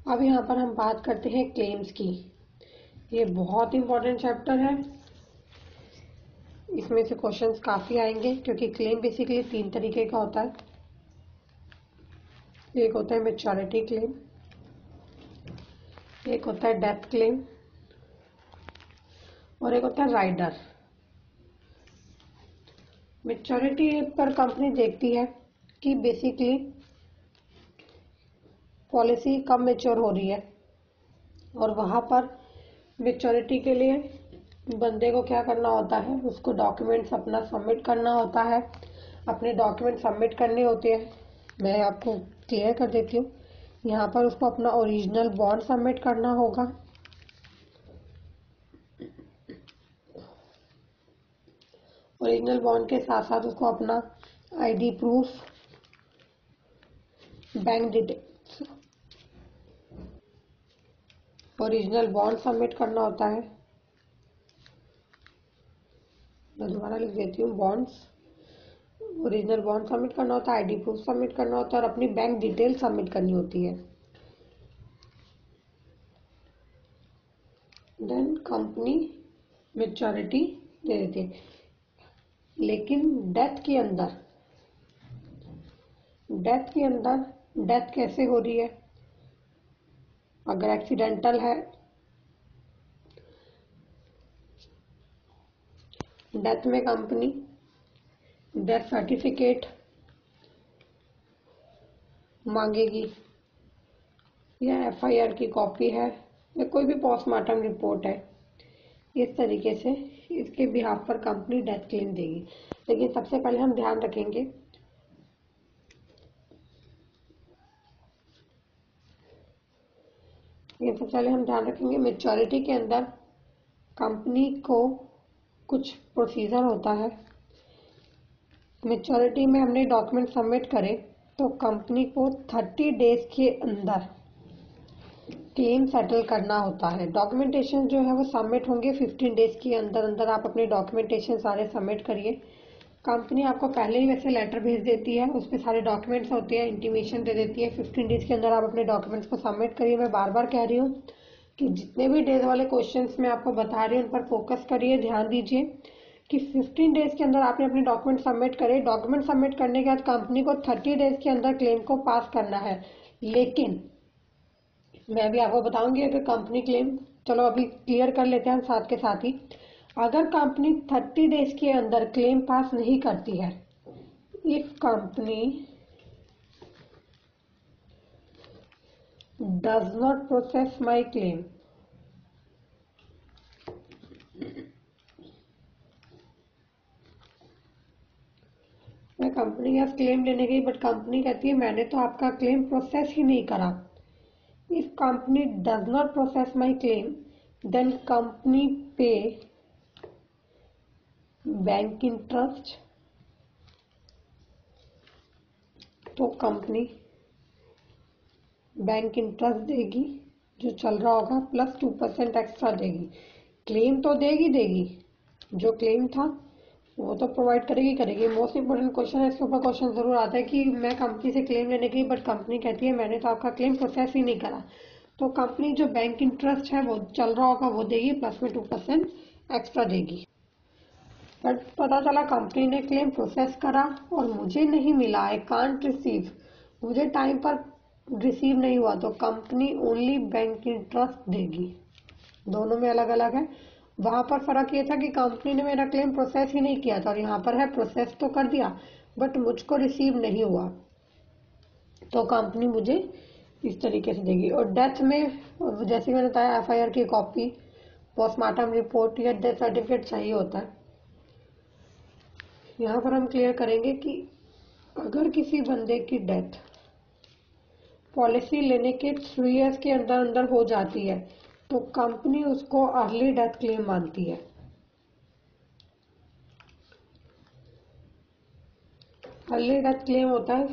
अब यहाँ पर हम बात करते हैं क्लेम्स की। ये बहुत इंपॉर्टेंट चैप्टर है। इसमें से क्वेश्चंस काफ़ी आएंगे क्योंकि क्लेम बेसिकली 3 तरीके का होता है। एक होता है मैच्योरिटी क्लेम, एक होता है डेथ क्लेम और एक होता है राइडर। मैच्योरिटी पर कंपनी देखती है कि बेसिकली पॉलिसी कब मैच्योर हो रही है और वहाँ पर मैच्योरिटी के लिए बंदे को क्या करना होता है, उसको डॉक्यूमेंट्स अपना सबमिट करना होता है। अपने डॉक्यूमेंट सबमिट करने होते हैं। मैं आपको क्लियर कर देती हूँ। यहाँ पर उसको अपना ओरिजिनल बॉन्ड सबमिट करना होगा। ओरिजिनल बॉन्ड के साथ साथ उसको अपना ID proof, bank details, original bond submit करना होता है। मैं दोबारा लिख देती हूँ, बॉन्ड्स, ओरिजिनल बॉन्ड सबमिट करना होता है, आईडी प्रूफ सबमिट करना होता है और अपनी बैंक डिटेल सबमिट करनी होती है। देन कंपनी मैच्योरिटी दे देती है। लेकिन डेथ कैसे हो रही है? अगर एक्सीडेंटल है, डेथ में कंपनी डेथ सर्टिफिकेट मांगेगी या एफआईआर की कॉपी है या कोई भी पोस्टमार्टम रिपोर्ट है। इस तरीके से इसके बिहाफ पर कंपनी डेथ क्लेम देगी। लेकिन सबसे पहले हम ध्यान रखेंगे मैच्योरिटी के अंदर कंपनी को कुछ प्रोसीजर होता है। मैच्योरिटी में हमने डॉक्यूमेंट सबमिट करे तो कंपनी को 30 डेज के अंदर क्लेम सेटल करना होता है। डॉक्यूमेंटेशन जो है वो सबमिट होंगे 15 डेज के अंदर अंदर। आप अपने डॉक्यूमेंटेशन सारे सबमिट करिए। कंपनी आपको पहले ही वैसे लेटर भेज देती है, उस पर सारे डॉक्यूमेंट्स होते हैं, इंटीमेशन दे देती है। 15 डेज के अंदर आप अपने डॉक्यूमेंट्स को सबमिट करिए। मैं बार बार कह रही हूँ कि जितने भी डेज वाले क्वेश्चंस मैं आपको बता रही हूँ उन पर फोकस करिए, ध्यान दीजिए कि 15 डेज के अंदर आपने अपने डॉक्यूमेंट सबमिट करे। डॉक्यूमेंट सबमिट करने के बाद कंपनी को 30 डेज के अंदर क्लेम को पास करना है। लेकिन मैं भी आपको बताऊंगी अगर कंपनी क्लेम, चलो अभी क्लियर कर लेते हैं हम साथ के साथ ही। अगर कंपनी 30 डेज के अंदर क्लेम पास नहीं करती है, if company does not process my claim, मैं कंपनी के पास क्लेम लेने गई बट कंपनी कहती है मैंने तो आपका क्लेम प्रोसेस ही नहीं करा। If company does not process my claim then company pay bank interest. तो कंपनी बैंक इंटरेस्ट देगी जो चल रहा होगा प्लस 2% एक्स्ट्रा देगी। क्लेम तो देगी, जो क्लेम था वो तो प्रोवाइड करेगी। मोस्ट इंपोर्टेंट क्वेश्चन है, इसके ऊपर क्वेश्चन जरूर आता है कि मैं कंपनी से क्लेम लेने गई बट कंपनी कहती है मैंने तो आपका क्लेम प्रोसेस ही नहीं करा। तो कंपनी जो बैंक इंटरेस्ट है वो चल रहा होगा वो देगी, प्लस में 2% एक्स्ट्रा देगी। बट पता चला कंपनी ने क्लेम प्रोसेस करा और मुझे नहीं मिला, आई कांट रिसीव, मुझे टाइम पर रिसीव नहीं हुआ, तो कंपनी ओनली बैंक इंटरेस्ट देगी। दोनों में अलग अलग है। वहां पर फर्क ये था कि कंपनी ने मेरा क्लेम प्रोसेस ही नहीं किया था और यहाँ पर है प्रोसेस तो कर दिया बट मुझको रिसीव नहीं हुआ, तो कंपनी मुझे इस तरीके से देगी। और डेथ में जैसे मैंने बताया एफआईआर की कॉपी, पोस्टमार्टम रिपोर्ट या डेथ सर्टिफिकेट चाहिए होता है। यहाँ पर हम क्लियर करेंगे कि अगर किसी बंदे की डेथ पॉलिसी लेने के 3 इयर्स के अंदर अंदर हो जाती है तो कंपनी उसको अर्ली डेथ क्लेम मानती है। अर्ली डेथ क्लेम होता है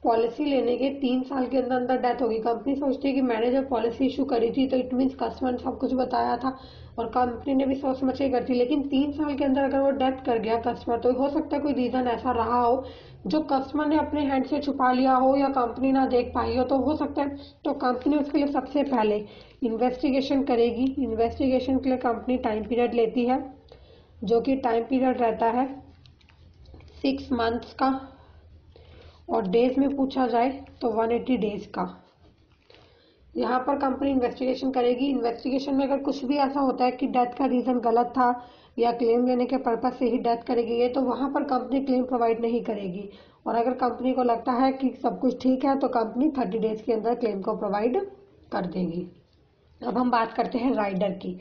पॉलिसी लेने के 3 साल के अंदर अंदर डेथ होगी। कंपनी सोचती है कि मैंने जब पॉलिसी इशू करी थी तो इट मीन्स कस्टमर ने सब कुछ बताया था और कंपनी ने भी सोच समझ के करती, लेकिन 3 साल के अंदर अगर वो डेथ कर गया कस्टमर, तो हो सकता है कोई रीजन ऐसा रहा हो जो कस्टमर ने अपने हैंड से छुपा लिया हो या कंपनी ना देख पाई हो, तो हो सकता है। तो कंपनी उसके लिए सबसे पहले इन्वेस्टिगेशन करेगी। इन्वेस्टिगेशन के लिए कंपनी टाइम पीरियड लेती है, जो कि टाइम पीरियड रहता है 6 मंथ्स का, और डेज में पूछा जाए तो 180 डेज का। यहाँ पर कंपनी इन्वेस्टिगेशन करेगी। इन्वेस्टिगेशन में अगर कुछ भी ऐसा होता है कि डेथ का रीजन गलत था या क्लेम लेने के पर्पज से ही डेथ करेगी है, तो वहां पर कंपनी क्लेम प्रोवाइड नहीं करेगी। और अगर कंपनी को लगता है कि सब कुछ ठीक है तो कंपनी 30 डेज के अंदर क्लेम को प्रोवाइड कर देगी। अब हम बात करते हैं राइडर की।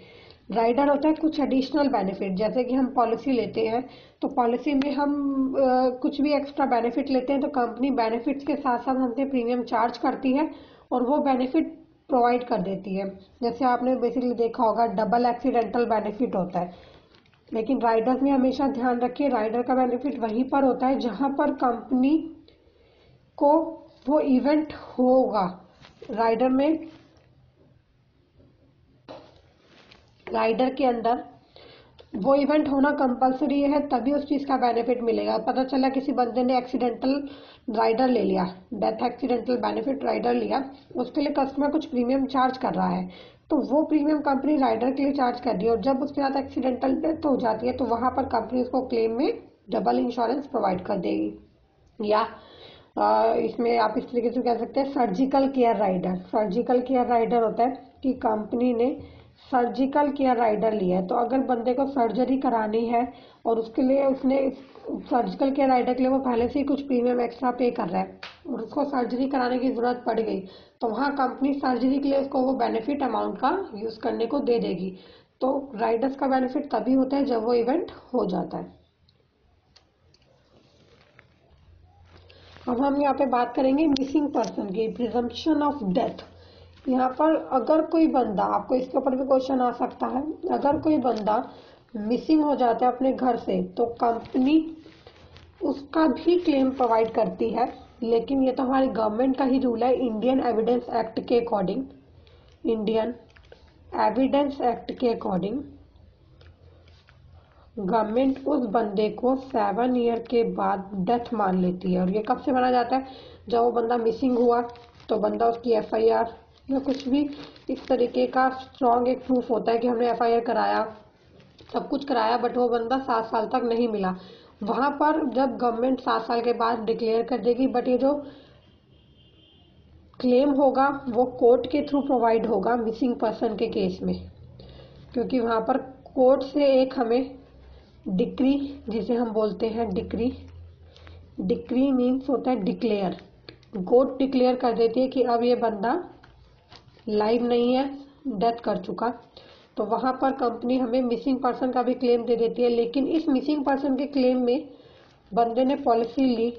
राइडर होता है कुछ एडिशनल बेनिफिट, जैसे कि हम पॉलिसी लेते हैं तो पॉलिसी में हम कुछ भी एक्स्ट्रा बेनिफिट लेते हैं तो कंपनी बेनिफिट्स के साथ साथ हमसे प्रीमियम चार्ज करती है और वो बेनिफिट प्रोवाइड कर देती है। जैसे आपने बेसिकली देखा होगा डबल एक्सीडेंटल बेनिफिट होता है, लेकिन राइडर में हमेशा ध्यान रखिए राइडर का बेनिफिट वहीं पर होता है जहां पर कंपनी को वो इवेंट होगा। राइडर में राइडर के अंदर वो इवेंट होना कंपलसरी है, तभी उस चीज का बेनिफिट मिलेगा। पता चला किसी बंदे ने एक्सीडेंटल राइडर ले लिया, डेथ एक्सीडेंटल बेनिफिट राइडर लिया, उसके लिए कस्टमर कुछ प्रीमियम चार्ज कर रहा है, तो वो प्रीमियम कंपनी राइडर के लिए चार्ज कर रही है, और जब उसके साथ एक्सीडेंटल डेथ हो जाती है तो वहां पर कंपनी उसको क्लेम में डबल इंश्योरेंस प्रोवाइड कर देगी। या इसमें आप इस तरीके से कह सकते हैं surgical care rider. Surgical care rider होता है कि कंपनी ने सर्जिकल केयर राइडर लिया है, तो अगर बंदे को सर्जरी करानी है और उसके लिए उसने सर्जिकल केयर राइडर के लिए वो पहले से ही कुछ प्रीमियम एक्स्ट्रा पे कर रहा है और उसको सर्जरी कराने की जरूरत पड़ गई, तो वहाँ कंपनी सर्जरी के लिए उसको वो बेनिफिट अमाउंट का यूज करने को दे देगी। तो राइडर्स का बेनिफिट तभी होता है जब वो इवेंट हो जाता है। अब हम यहाँ पे बात करेंगे मिसिंग पर्सन की, प्रिजम्पशन ऑफ डेथ। यहाँ पर अगर कोई बंदा, आपको इसके ऊपर भी क्वेश्चन आ सकता है, अगर कोई बंदा मिसिंग हो जाता है अपने घर से तो कंपनी उसका भी क्लेम प्रोवाइड करती है, लेकिन ये तो हमारी गवर्नमेंट का ही रूल है। इंडियन एविडेंस एक्ट के अकॉर्डिंग, इंडियन एविडेंस एक्ट के अकॉर्डिंग गवर्नमेंट उस बंदे को 7 ईयर के बाद डेथ मान लेती है। और ये कब से माना जाता है? जब वो बंदा मिसिंग हुआ तो बंदा उसकी एफआईआर या कुछ भी इस तरीके का स्ट्रॉन्ग एक प्रूफ होता है कि हमने एफआईआर कराया, सब कुछ कराया, बट वो बंदा 7 साल तक नहीं मिला। वहां पर जब गवर्नमेंट 7 साल के बाद डिक्लेयर कर देगी, बट ये जो क्लेम होगा वो कोर्ट के थ्रू प्रोवाइड होगा मिसिंग पर्सन के केस में, क्योंकि वहां पर कोर्ट से एक हमें डिक्री, जिसे हम बोलते हैं डिक्री, डिक्री मीन्स होता है डिक्लेयर। कोर्ट डिक्लेयर कर देती है कि अब ये बंदा लाइव नहीं है, डेथ कर चुका, तो वहां पर कंपनी हमें मिसिंग पर्सन का भी क्लेम दे देती है। लेकिन इस मिसिंग पर्सन के क्लेम में बंदे ने पॉलिसी ली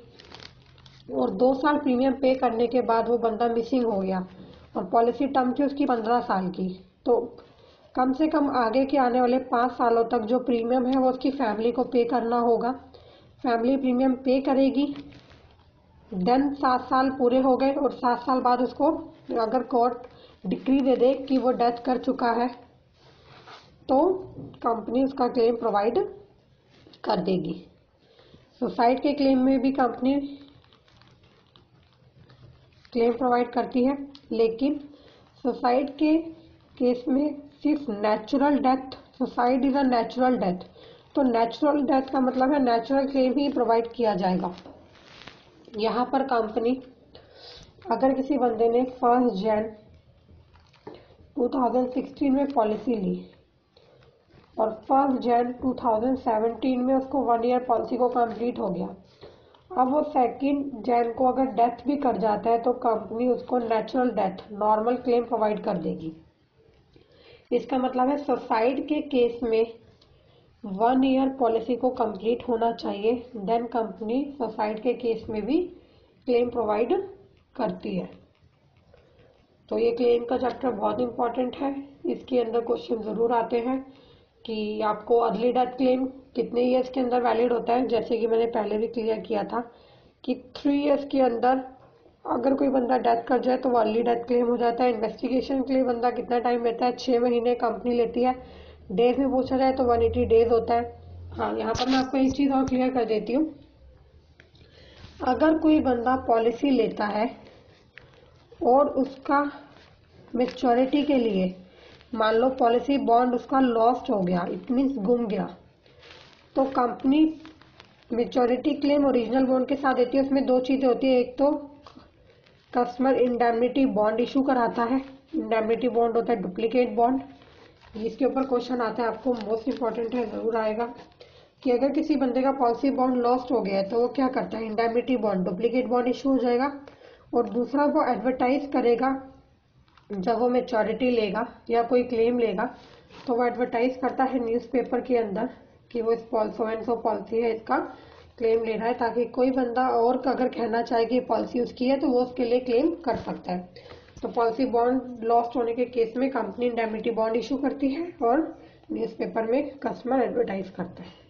और 2 साल प्रीमियम पे करने के बाद वो बंदा मिसिंग हो गया और पॉलिसी टर्म थी उसकी 15 साल की, तो कम से कम आगे के आने वाले 5 सालों तक जो प्रीमियम है वो उसकी फैमिली को पे करना होगा। फैमिली प्रीमियम पे करेगी, देन 7 साल पूरे हो गए और 7 साल बाद उसको अगर कोर्ट डिक्री दे दे कि वो डेथ कर चुका है तो कंपनी उसका क्लेम प्रोवाइड कर देगी। सुसाइड के क्लेम में भी कंपनी क्लेम प्रोवाइड करती है, लेकिन सुसाइड के केस में सिर्फ natural death, suicide is a natural death, तो नेचुरल डेथ का मतलब है नेचुरल क्लेम ही प्रोवाइड किया जाएगा। यहाँ पर कंपनी अगर किसी बंदे ने 1 जन 2016 में पॉलिसी ली और 1 जन 2017 में उसको 1 ईयर पॉलिसी को कंप्लीट हो गया, अब वो 2 जन को अगर डेथ भी कर जाता है तो कंपनी उसको natural death, normal claim provide कर देगी। इसका मतलब है सुसाइड के केस में 1 ईयर पॉलिसी को कंप्लीट होना चाहिए, देन कंपनी सुसाइड के केस में भी क्लेम प्रोवाइड करती है। तो ये क्लेम का चैप्टर बहुत इंपॉर्टेंट है, इसके अंदर क्वेश्चन जरूर आते हैं कि आपको अर्ली डेथ क्लेम कितने ईयर्स के अंदर वैलिड होता है। जैसे कि मैंने पहले भी क्लियर किया था कि 3 ईयर्स के अंदर अगर कोई बंदा डेथ कर जाए तो अर्ली डेथ क्लेम हो जाता है। इन्वेस्टिगेशन के लिए बंदा कितना टाइम लेता है, 6 महीने कंपनी लेती है। डेज में पूछा जाए तो 180 डेज होता है। हाँ, यहाँ पर मैं आपको एक चीज़ और क्लियर कर देती हूँ। अगर कोई बंदा पॉलिसी लेता है और उसका मेच्योरिटी के लिए, मान लो पॉलिसी बॉन्ड उसका लॉस्ट हो गया, इट मीन्स गुम गया, तो company maturity claim original bond के साथ देती है। उसमें दो चीज़ें होती है, एक तो कस्टमर इंडेमनिटी बॉन्ड इशू कराता है। इंडेमनिटी बॉन्ड होता है डुप्लीकेट बॉन्ड। इसके ऊपर क्वेश्चन आता है, आपको मोस्ट इंपॉर्टेंट है, ज़रूर आएगा कि अगर किसी बंदे का पॉलिसी बॉन्ड लॉस्ट हो गया है तो वो क्या करता है, indemnity bond duplicate bond issue हो जाएगा। और दूसरा, वो एडवर्टाइज करेगा जब वो मेच्योरिटी लेगा या कोई क्लेम लेगा, तो वो एडवर्टाइज करता है न्यूज़पेपर के अंदर कि वो इस सो एंड सो पॉलिसी है, इसका क्लेम ले रहा है, ताकि कोई बंदा और अगर कहना चाहे कि पॉलिसी उसकी है तो वो उसके लिए क्लेम कर सकता है। तो पॉलिसी बॉन्ड लॉस्ट होने के केस में कंपनी इंडेमनिटी बॉन्ड इशू करती है और न्यूज़पेपर में कस्टमर एडवर्टाइज करता है।